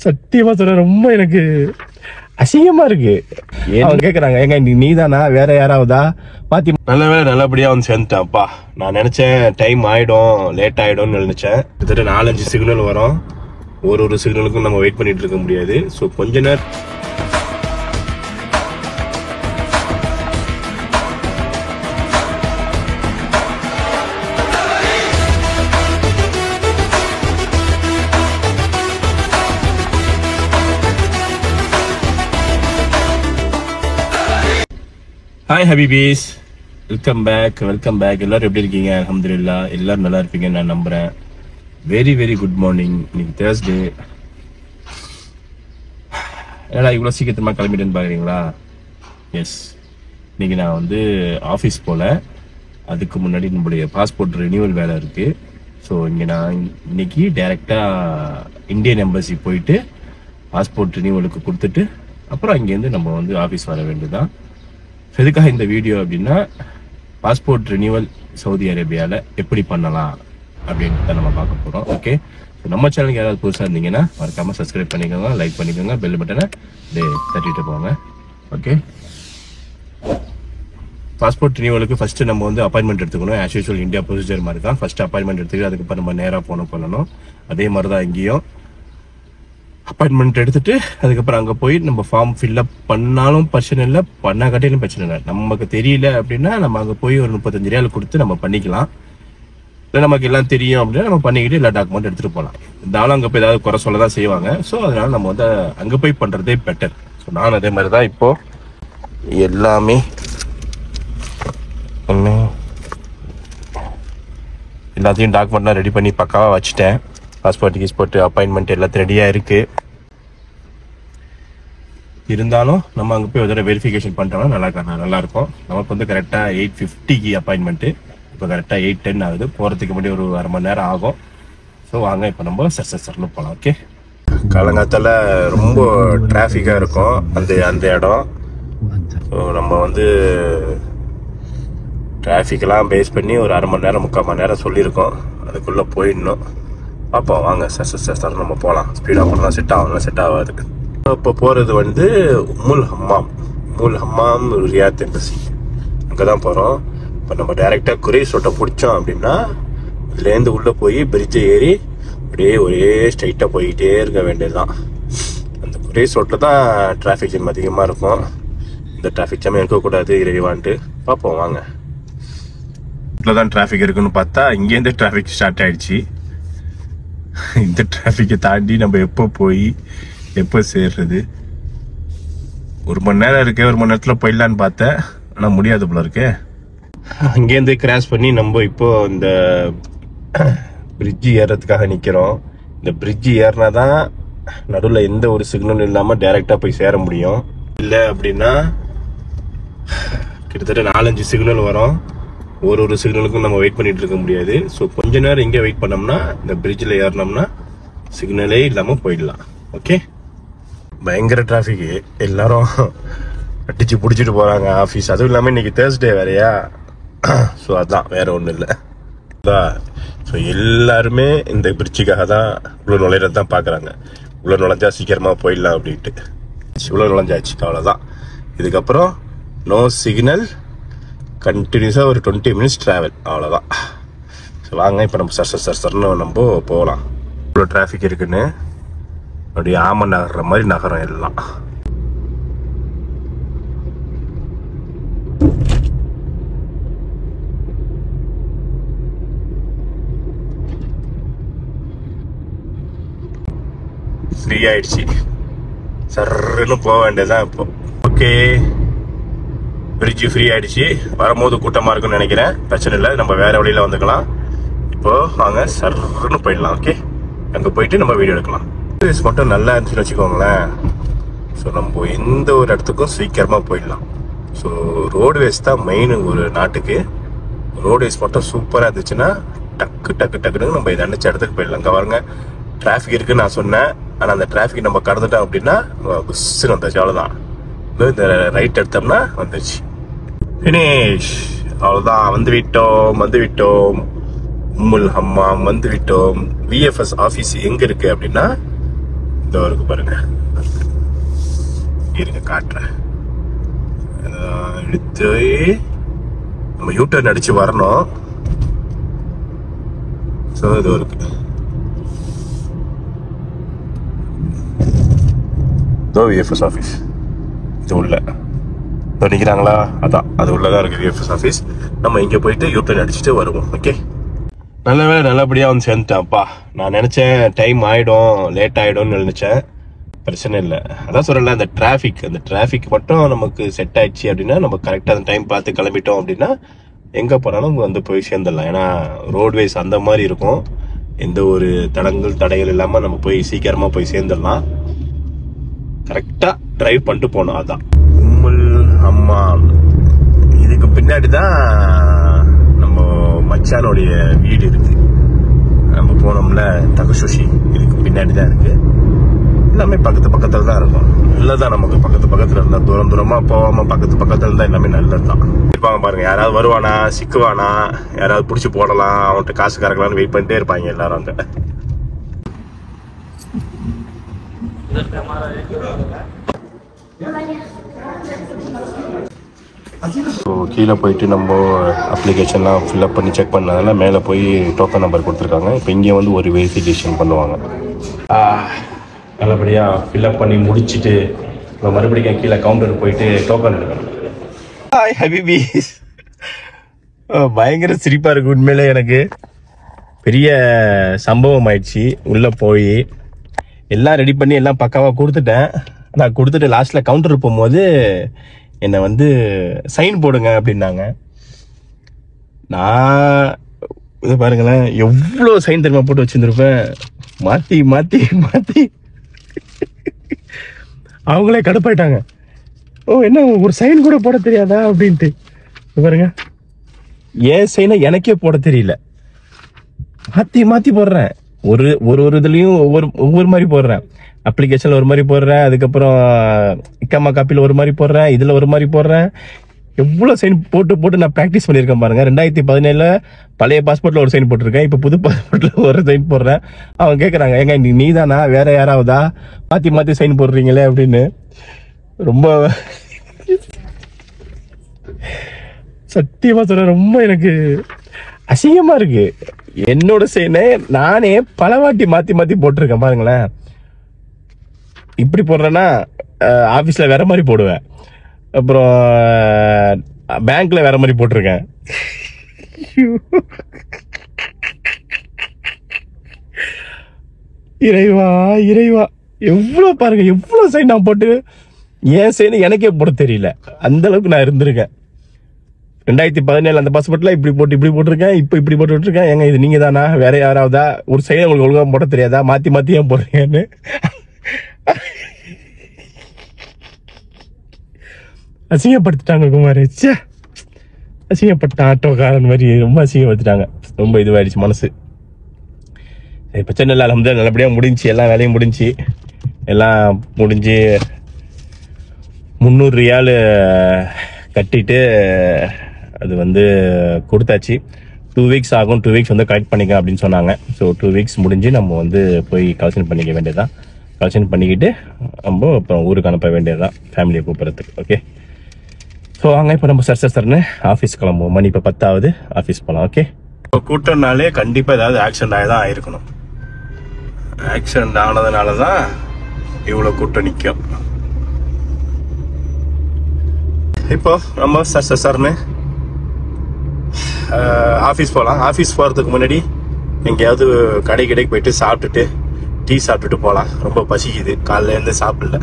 சத்தியமா சொல்ற ரொம்ப எனக்கு அசிங்கமா இருக்கு. அவங்க கேக்குறாங்க, ஏங்க நீதானா வேற யாராவதா பாத்தி? நல்ல வேலை நல்லபடியா வந்து சேர்ந்துட்டான்ப்பா. நான் நினைச்சேன் டைம் ஆயிடும், லேட் ஆயிடும்னு நினைச்சேன். கிட்டத்தட்ட 4-5 சிக்னல் வரும். ஒரு சிக்னலுக்கும் நம்ம வெயிட் பண்ணிட்டு இருக்க முடியாது. ஸோ கொஞ்ச நேரம் ஹாய் ஹபிபீஸ், வெல்கம் பேக். எல்லாரும் எப்படி இருக்கீங்க? அல்ஹம்துலில்லாஹ் எல்லாரும் நல்லா இருப்பீங்கன்னு நான் நம்புறேன். Very very good morning. இன்னைக்கு தேர்ஸ்டே. ஏன்னா இவ்வளோ சீக்கிரமா கிளம்பிட்டேன்னு பாக்குறீங்களா? எஸ், இன்னைக்கு நான் வந்து ஆஃபீஸ் போல. அதுக்கு முன்னாடி நம்மளுடைய பாஸ்போர்ட் ரினியூவல் வேலை இருக்கு. ஸோ இங்கே நான் இன்னைக்கு டைரக்டா இந்தியன் எம்பசி போயிட்டு பாஸ்போர்ட் ரினியூவலுக்கு கொடுத்துட்டு அப்புறம் அங்கேருந்து நம்ம வந்து ஆஃபீஸ் வர வேண்டியதுதான். எதுக்காக இந்த வீடியோ அப்படின்னா, பாஸ்போர்ட் ரினியூவல் சவுதி அரேபியாவில் எப்படி பண்ணலாம் அப்படின்ட்டு நம்ம பார்க்க போகிறோம். ஓகே, நம்ம சேனலுக்கு யாராவது புதுசாக இருந்தீங்கன்னா மறக்காமல் சப்ஸ்கிரைப் பண்ணிக்கோங்க, லைக் பண்ணிக்கோங்க, பெல் பட்டனை தட்டிட்டு போங்க. ஓகே, பாஸ்போர்ட் ரினியூவலுக்கு ஃபர்ஸ்ட் நம்ம வந்து அப்பாயின்மெண்ட் எடுத்துக்கணும். ஆஸ் யூஸ்வல் இந்தியா ப்ரொசீஜர் மாதிரி தான். ஃபர்ஸ்ட் அப்பாயின்மெண்ட் எடுத்துக்கிட்டு அதுக்கப்புறம் நம்ம நேராக பண்ணணும். அதே மாதிரி தான் இங்கேயும் அப்பாயின்மெண்ட் எடுத்துட்டு அதுக்கப்புறம் அங்கே போய் நம்ம ஃபார்ம் ஃபில்அப் பண்ணாலும் பிரச்சனை இல்லை, பண்ணா கட்டிலும் பிரச்சனை இல்லை. நமக்கு தெரியல அப்படின்னா நம்ம அங்கே போய் ஒரு 35 ரியால் கொடுத்து நம்ம பண்ணிக்கலாம். இல்லை நமக்கு எல்லாம் தெரியும் அப்படின்னா நம்ம பண்ணிக்கிட்டு எல்லா டாக்குமெண்ட் எடுத்துகிட்டு போகலாம். இருந்தாலும் அங்கே போய் ஏதாவது குறை சொல்ல தான் செய்வாங்க. ஸோ அதனால நம்ம வந்து அங்கே போய் பண்ணுறதே பெட்டர். ஸோ நான் அதே மாதிரி தான் இப்போ எல்லாமே எல்லாத்தையும் டாக்குமெண்ட்லாம் ரெடி பண்ணி பக்காவாக வச்சுட்டேன். பாஸ்போர்ட் அப்பாயின்மெண்ட் எல்லாத்தையும் ரெடியாக இருக்கு. இருந்தாலும் நம்ம அங்கே போய் ஒரு தடவை வெரிஃபிகேஷன் பண்ணிட்டோம்னா நல்லா இருக்கும். நமக்கு வந்து கரெக்டாக 8:50க்கு அப்பாயின்மெண்ட்டு. இப்போ கரெக்டாக 8:10 ஆகுது. போகிறதுக்கு முன்னாடி ஒரு அரை மணி நேரம் ஆகும். ஸோ வாங்க இப்போ நம்ம சர்னு போகலாம். ஓகே, காலங்காத்தால ரொம்ப டிராஃபிக்காக இருக்கும் அந்த இடம். ஸோ நம்ம வந்து டிராஃபிக்கெல்லாம் பேஸ் பண்ணி ஒரு அரை மணி நேரம் 3/4 மணி நேரம் சொல்லியிருக்கோம். அதுக்குள்ளே போயிடணும். பார்ப்போம், வாங்க சார் நம்ம போகலாம். ஸ்பீடாக போனால் செட் ஆகாது. இப்போ போகிறது வந்து உம்முல் ஹம்மாம் ரியாத் எம்பசி, அங்கே தான் போகிறோம். இப்போ நம்ம டைரெக்டாக குரேஷ் ரோட்டை பிடிச்சோம் அப்படின்னா இதுலேருந்து உள்ளே போய் பிரிட்ஜை ஏறி அப்படியே ஒரே ஸ்ட்ரைட்டாக போய்கிட்டே இருக்க வேண்டியது தான். அந்த குரேஷ் ரோட்டில் தான் டிராஃபிக் ஜாம் அதிகமாக இருக்கும். இந்த டிராஃபிக் ஜாம் இருக்கக்கூடாது இறைவான்ட்டு பார்ப்போம் வாங்க. இதில் தான் டிராஃபிக் இருக்குன்னு பார்த்தா இங்கேருந்து டிராஃபிக் ஸ்டார்ட் ஆகிடுச்சு. இந்த டிராஃபிக்கை தாண்டி நம்ம எப்போ சேர்றது? ஒரு மணி நேரம் இருக்கு. ஒரு மணி நேரத்தில் போயிடலான்னு பார்த்தேன், ஆனால் முடியாது போல இருக்கு. அங்கேருந்து கிராஸ் பண்ணி நம்ம இப்போ இந்த பிரிட்ஜு ஏறுறதுக்காக நிற்கிறோம். இந்த பிரிட்ஜு ஏறினா தான் நடுவில் எந்த ஒரு சிக்னலும் இல்லாமல் டைரெக்டாக போய் சேர முடியும். இல்லை அப்படின்னா கிட்டத்தட்ட 4-5 சிக்னல் வரும். ஒரு சிக்னலுக்கும் நம்ம வெயிட் பண்ணிட்டு இருக்க முடியாது. ஸோ கொஞ்ச நேரம் இங்கே வெயிட் பண்ணோம்னா இந்த பிரிட்ஜில் ஏறினோம்னா சிக்னலே இல்லாமல் போயிடலாம். ஓகே, பயங்கர டிராஃபிக்கு. எல்லாரும் அடிச்சு பிடிச்சிட்டு போகிறாங்க ஆஃபீஸ். அதுவும் இல்லாமல் இன்னைக்கு தேர்ஸ்டே வேறையா. ஸோ அதான், வேற ஒன்றும் இல்லை. ஸோ எல்லாருமே இந்த பிரிட்ஜுக்காக தான் இவ்வளோ நுழையிறது தான் பார்க்குறாங்க. இவ்வளோ நுழைஞ்சா சீக்கிரமாக போயிடலாம் அப்படின்ட்டு. இவ்வளோ நுழைஞ்சாச்சு, அவ்வளோதான். இதுக்கப்புறம் நோ சிக்னல், கண்டினியூஸாக ஒரு 20 மினிட்ஸ் ட்ராவல், அவ்வளோதான். ஸோ வாங்க இப்போ நம்ம சர்னு நம்ம போகலாம். இவ்வளோ டிராஃபிக் இருக்குன்னு அப்படியே ஆமன் நகர்ற மாதிரி நகரம் எல்லாம். ஃப்ரீ ஆயிடுச்சு, சர்ன்னு போக வேண்டியதுதான் இப்போ. ஓகே, பிரிட்ஜு ஃப்ரீ ஆயிடுச்சு. வரும்போது கூட்டமாக இருக்குன்னு நினைக்கிறேன். பிரச்சனை இல்லை, நம்ம வேற வழியில் வந்துக்கலாம். இப்போ வாங்க சர்ன்னு போயிடலாம். ஓகே, அங்கே போயிட்டு நம்ம வீடியோ எடுக்கலாம். மட்டும் நல்லா இருந்துச்சுன்னு வச்சுக்கோங்களேன். ஸோ நம்ம எந்த ஒரு இடத்துக்கும் சீக்கிரமாக போயிடலாம். ஸோ ரோடுவேஸ் தான் மெயின் ஒரு நாட்டுக்கு. ரோடுவேஸ் மட்டும் சூப்பராக இருந்துச்சுன்னா டக்குன்னு நம்ம இதை நினச்ச இடத்துக்கு போயிடலாம். அங்கே பாருங்க டிராஃபிக் இருக்குன்னு நான் சொன்னேன். ஆனால் அந்த டிராஃபிக் நம்ம கடந்துட்டோம் அப்படின்னா புஷ்ஷுன்னு வந்தாச்சு, அவ்வளோதான். இந்த ரைட் எடுத்தோம்னா வந்துச்சு, ஃபினிஷ், அவ்வளோதான். வந்து விட்டோம் உம்முல் ஹம்மாம் வந்து விட்டோம். விஎஃப்எஸ் ஆஃபீஸ் எங்கே இருக்குது அப்படின்னா இதோ இருக்கு பாருங்க, இருங்க காட்டுறேன். எடுத்து நம்ம யூட்டர்ன் அடிச்சு வரணும். ஸோ இதோ இருக்கு, இதோ விஎஃப்எஸ் ஆஃபீஸ். இது உள்ள நிற்கிறாங்களா, அதான் அது உள்ளதான் இருக்கு விஎஃப்எஸ் ஆஃபீஸ். நம்ம இங்கே போயிட்டு யூட்டர்ன் அடிச்சுட்டு வருவோம். ஓகே, நல்ல வேலை நல்லபடியாக வந்து சேர்ந்துட்டேன்ப்பா. நான் நினச்சேன் டைம் ஆகிடும், லேட் ஆகிடும்னு நினச்சேன். பிரச்சனை இல்லை. அதான் சொல்கிறேன்ல, அந்த டிராஃபிக் மட்டும் நமக்கு செட் ஆயிடுச்சு அப்படின்னா, நம்ம கரெக்டாக அந்த டைம் பார்த்து கிளம்பிட்டோம் அப்படின்னா எங்கே போனாலும் வந்து போய் சேர்ந்துடலாம். ஏன்னா ரோட்வேஸ் அந்த மாதிரி இருக்கும், எந்த ஒரு தடைகள் இல்லாமல் நம்ம போய் சீக்கிரமாக போய் சேர்ந்துடலாம். கரெக்டாக டிரைவ் பண்ணிட்டு போனோம். அதான் உம்முல் ஹம்மாம். இதுக்கு பின்னாடி தான் நம்ம மச்சானுடைய வீடு இருக்கு. நம்ம போனோம்ல தகசுஷி, இதுக்கு பின்னாடி தான் இருக்கு. எல்லாமே பக்கத்துல தான் இருக்கும். நல்லதான், நமக்கு பக்கத்துல இருந்தா தூரமா போகாம பக்கத்துல இருந்தா எல்லாமே நல்லதுதான். இருப்பாங்க பாருங்க, யாராவது வருவானா, சிக்குவானா, யாராவது பிடிச்சி போடலாம், அவன்கிட்ட காசு கறக்கலாம்னு வெயிட் பண்ணிட்டே இருப்பாங்க எல்லாரும் அங்க. ஸோ கீழே போயிட்டு நம்ம அப்ளிகேஷன்லாம் ஃபில்அப் பண்ணி செக் பண்ணதால மேலே போய் டோக்கன் நம்பர் கொடுத்துருக்காங்க. இப்போ இங்கே வந்து ஒரு வெரிஃபிகேஷன் பண்ணுவாங்க. நல்லபடியாக ஃபில்அப் பண்ணி முடிச்சுட்டு நம்ம மறுபடியும் கீழே கவுண்டருக்கு போயிட்டு டோக்கன் எடுக்கணும். ஹாய் ஹபிபீஸ், பயங்கர சிரிப்பாக இருக்கு. உண்மையிலே எனக்கு பெரிய சம்பவம் ஆயிடுச்சு. உள்ளே போய் எல்லாம் ரெடி பண்ணி எல்லாம் பக்காவாக கொடுத்துட்டேன். நான் கொடுத்துட்டு லாஸ்ட்டில் கவுண்டருக்கு போகும்போது என்னை வந்து சைன் போடுங்க அப்படின்னாங்க. நான் இது பாருங்களேன், எவ்வளோ சைன் தெரியுமா போட்டு வச்சுருந்துருப்பேன். மாற்றி அவங்களே கடுப்பாயிட்டாங்க. ஓ, என்ன ஒரு சைன் கூட போட தெரியாதா அப்படின்ட்டு. பாருங்க, ஏன் சைனை எனக்கே போட தெரியல. மாற்றி போடுறேன். ஒரு இதுலயும் ஒவ்வொரு மாதிரி போடுறேன். அப்ளிகேஷன்ல ஒரு மாதிரி போடுறேன், அதுக்கப்புறம் இக்காமா காப்பியில் ஒரு மாதிரி போடுறேன், இதுல ஒரு மாதிரி போடுறேன். எவ்வளவு சைன் போட்டு நான் பிராக்டிஸ் பண்ணியிருக்கேன் பாருங்க. 2017 பழைய பாஸ்போர்ட்ல ஒரு சைன் போட்டிருக்கேன், இப்ப புது பாஸ்போர்ட்ல ஒரு சைன் போடுறேன். அவங்க கேட்கறாங்க, ஏங்க நீ தானா வேற யாராவதா மாத்தி சைன் போடுறீங்களே அப்படின்னு. ரொம்ப சத்தியமா சொல்ற, ரொம்ப எனக்கு அசிங்கமா இருக்கு. என்னோட சைனை நானே பலவாட்டி மாத்தி போட்டிருக்கேன் பாருங்களேன். இப்படி போடுறேன்னா ஆபீஸ்ல வேற மாதிரி போடுவேன், அப்புறம் பேங்க்ல வேற மாதிரி போட்டிருக்கேன். இறைவா எவ்வளவு பாருங்க, எவ்வளவு சைன் நான் போட்டு ஏன் சைன் எனக்கே போட தெரியல. அந்த அளவுக்கு நான் இருந்திருக்கேன். 2017 அந்த பாஸ்போர்ட்ல இப்படி போட்டிருக்கேன், இப்படி போட்டுருக்கேன். ஏங்க இது நீங்க தானா வேற யாராவதா? ஒரு சைன் உங்களுக்கு ஒழுங்கா போட தெரியாதா? மாத்தி ஏன் போடுறீங்கன்னு அசிங்கப்படுத்திட்டாங்க குமார். அசிங்கப்பட்டான், ஆட்டோக்காரன் மாதிரி ரொம்ப அசிங்கப்படுத்திட்டாங்க. ரொம்ப இதுவாயிடுச்சு மனசு. பிரச்சனை இல்லை, அல்ஹம்துலில்லாஹ் நல்லபடியாக முடிஞ்சு, எல்லா வேலையும் முடிஞ்சு 300 ரியால் கட்டிட்டு அது வந்து கொடுத்தாச்சு. 2 வீக்ஸ் ஆகும், 2 வீக்ஸ் வந்து கலெக்ட் பண்ணிக்க அப்படின்னு சொன்னாங்க. ஸோ 2 வீக்ஸ் முடிஞ்சு நம்ம வந்து போய் கலெக்ஷன் பண்ணிக்க வேண்டியதுதான். கலெக்ஷன் பண்ணிக்கிட்டு நம்ம அப்புறம் ஊருக்கு அனுப்ப வேண்டியதுதான், ஃபேமிலியை கூப்பிட்றதுக்கு. ஓகே, ஸோ அங்கே இப்போ நம்ம சர்ன்னு ஆஃபீஸ் கிளம்புவோம். மணி இப்போ 10 ஆகுது, ஆஃபீஸ் போகலாம். ஓகே, கூட்டம்னாலே கண்டிப்பாக ஏதாவது ஆக்சிடென்ட் ஆகி தான் ஆயிருக்கணும். ஆக்சிடென்ட் ஆனதுனால தான் இவ்வளோ கூட்டம் நிற்கும். இப்போ நம்ம சர்ன்னு ஆஃபீஸ் போகலாம். ஆஃபீஸ் போகிறதுக்கு முன்னாடி எங்கேயாவது கடைக்கு போயிட்டு சாப்பிட்டுட்டு டீ சாப்பிட்டுட்டு போகலாம். ரொம்ப பசிக்குது, காலையில இருந்து சாப்பிடல.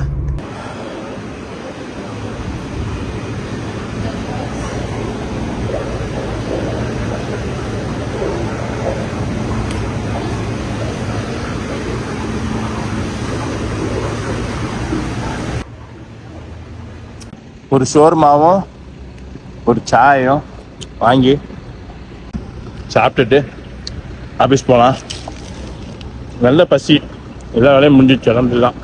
ஒரு ஷோர்மாவும் ஒரு சாயும் வாங்கி சாப்பிட்டுட்டு ஆஃபீஸ் போகலாம். நல்ல பசி, எல்லா வேலையும் முடிஞ்சிச்சு. அல்ஹம்துலில்லாஹ்.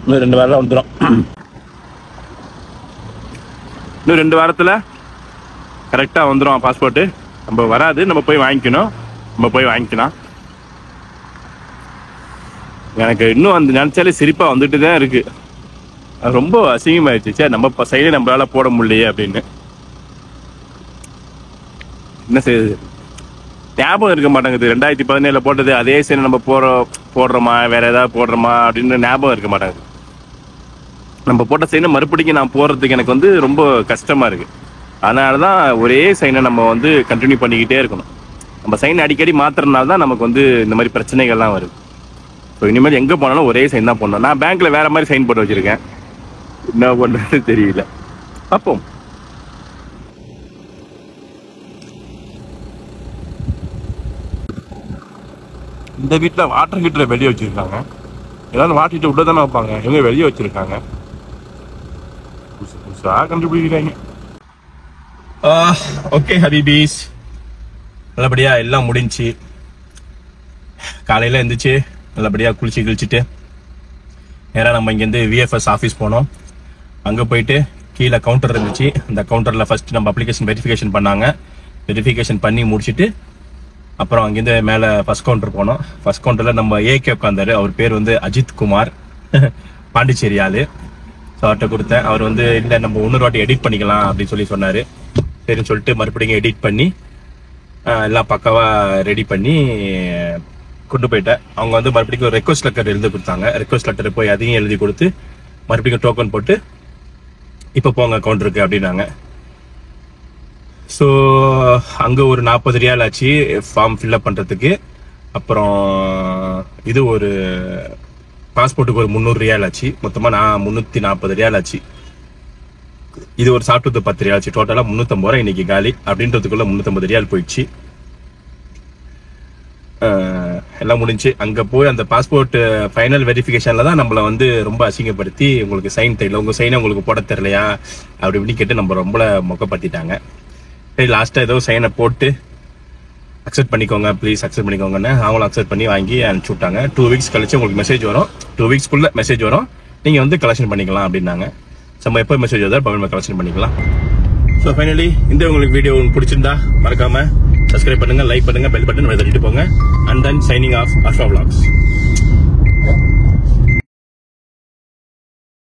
இன்னும் 2 வாரம் வந்துடும். இன்னும் 2 வாரத்தில் கரெக்டாக வந்துடும் பாஸ்போர்ட்டு. நம்ம வராது, நம்ம போய் வாங்கிக்கணும். நம்ம போய் வாங்கிக்கலாம். எனக்கு இன்னும் அந்த நினைச்சாலே சிரிப்பா வந்துட்டு தான் இருக்கு. ரொம்ப அசிங்கமாயிடுச்சு. சரி நம்ம சைடே நம்மளால போட முடியலையே அப்படின்னு. என்ன செய்யுது ஞாபகம் இருக்க மாட்டேங்குது. 2017 போட்டது அதே சைடு நம்ம போடுறோமா வேற ஏதாவது போடுறோமா அப்படின்னு ஞாபகம் இருக்க மாட்டேங்குது. நம்ம போட்ட சைனை மறுபடியும் நான் போடுறதுக்கு எனக்கு வந்து ரொம்ப கஷ்டமா இருக்கு. அதனாலதான் ஒரே சைனை நம்ம வந்து கண்டினியூ பண்ணிக்கிட்டே இருக்கணும். நம்ம சைன் அடிக்கடி மாத்துறதுனால தான் நமக்கு வந்து இந்த மாதிரி பிரச்சனைகள்லாம் வருது. ஸோ இனிமேல் எங்க போனாலும் ஒரே சைன் தான் போடணும். நான் பேங்க்ல வேற மாதிரி சைன் போட்டு வச்சிருக்கேன். என்ன பண்றது தெரியல. அப்போ இந்த வீட்டில் வாட்டர் ஹீட்டரை வெளியே வச்சிருக்காங்க. ஏதாவது வாட்டர் ஹீட்டர் உள்ள தானே வைப்பாங்க, இவங்க வெளியே வச்சிருக்காங்க. கண்டுபிடிக்கிறாங்க. ஓகே ஹபிபீஸ், நல்லபடியா எல்லாம் முடிஞ்சு காலையில எழுந்திரிச்சு நல்லபடியா குளிச்சுட்டு நேராக நம்ம இங்கேருந்து விஎஃப்எஸ் ஆஃபீஸ் போனோம். அங்கே போயிட்டு கீழே கவுண்டர் இருந்துச்சு. அந்த கவுண்டரில் ஃபர்ஸ்ட் நம்ம அப்ளிகேஷன் வெரிஃபிகேஷன் பண்ணாங்க. வெரிஃபிகேஷன் பண்ணி முடிச்சுட்டு அப்புறம் அங்கேருந்து மேலே ஃபர்ஸ்ட் கவுண்டர் போனோம். ஃபர்ஸ்ட் கவுண்டரில் நம்ம ஏகே உட்காந்தாரு. அவர் பேர் வந்து அஜித் குமார், பாண்டிச்சேரி ஆளு. ஸோ அவர்கிட்ட கொடுத்தேன். அவர் வந்து இல்லை நம்ம இன்னொரு வாட்டி எடிட் பண்ணிக்கலாம் அப்படின்னு சொன்னார். சரின்னு சொல்லிட்டு மறுபடியும் எடிட் பண்ணி எல்லாம் பக்காவாக ரெடி பண்ணி கொண்டு போயிட்டேன். அவங்க வந்து மறுபடியும் ஒரு ரெக்வஸ்ட் லெட்டர் எழுதி கொடுத்தாங்க. ரெக்வஸ்ட் லெட்டர் போய் அதையும் எழுதி கொடுத்து மறுபடியும் டோக்கன் போட்டு இப்போ போங்க கவுண்டருக்கு அப்படின்னாங்க. ஸோ அங்கே ஒரு 40 ரியால் ஆச்சு ஃபார்ம் ஃபில்அப் பண்ணுறதுக்கு. அப்புறம் இது ஒரு பாஸ்போர்ட்டுக்கு ஒரு 300 ரியால் ஆச்சு. மொத்தமாக 340 ரியால் ஆச்சு. இது ஒரு சாப்பிட்டது 10 ரியால் ஆச்சு. டோட்டலாக 350 ரூபா இன்னைக்கு காலி. அப்படின்றதுக்குள்ள 350 ரியால் போயிடுச்சு. எல்லாம் முடிஞ்சு அங்கே போய் அந்த பாஸ்போர்ட் ஃபைனல் வெரிஃபிகேஷனில் தான் நம்மளை வந்து ரொம்ப அசிங்கப்படுத்தி உங்களுக்கு சைன் தெரியல, உங்கள் சைனை உங்களுக்கு போட தெரியலையா அப்படி இப்படின்னு கேட்டு நம்ம ரொம்ப மொக்கப்படுத்திட்டாங்க. சரி லாஸ்ட்டாக ஏதோ சைனை போட்டு அக்செப்ட் பண்ணிக்கோங்க ப்ளீஸ் அக்செப்ட் பண்ணிக்கோங்கன்னு அவங்களும் அக்செப்ட் பண்ணி வாங்கி அனுப்பிச்சி விட்டாங்க. 2 வீக்ஸ் கழிச்சு உங்களுக்கு மெசேஜ் வரும். 2 வீக்ஸ்க்குள்ள மெசேஜ் வரும், நீங்கள் வந்து கலெக்ஷன் பண்ணிக்கலாம் அப்படின்னாங்க. நம்ம எப்போ மெசேஜ் வருதோ அப்போ கலெக்ஷன் பண்ணிக்கலாம். ஸோ ஃபைனலி இந்த உங்களுக்கு வீடியோ பிடிச்சிருந்தா மறக்காம சப்ஸ்கிரைப் பண்ணுங்க, லைக் பண்ணுங்க, பெல் பட்டன் தட்டிட்டு போங்க. And then signing off Ashwa vlogs.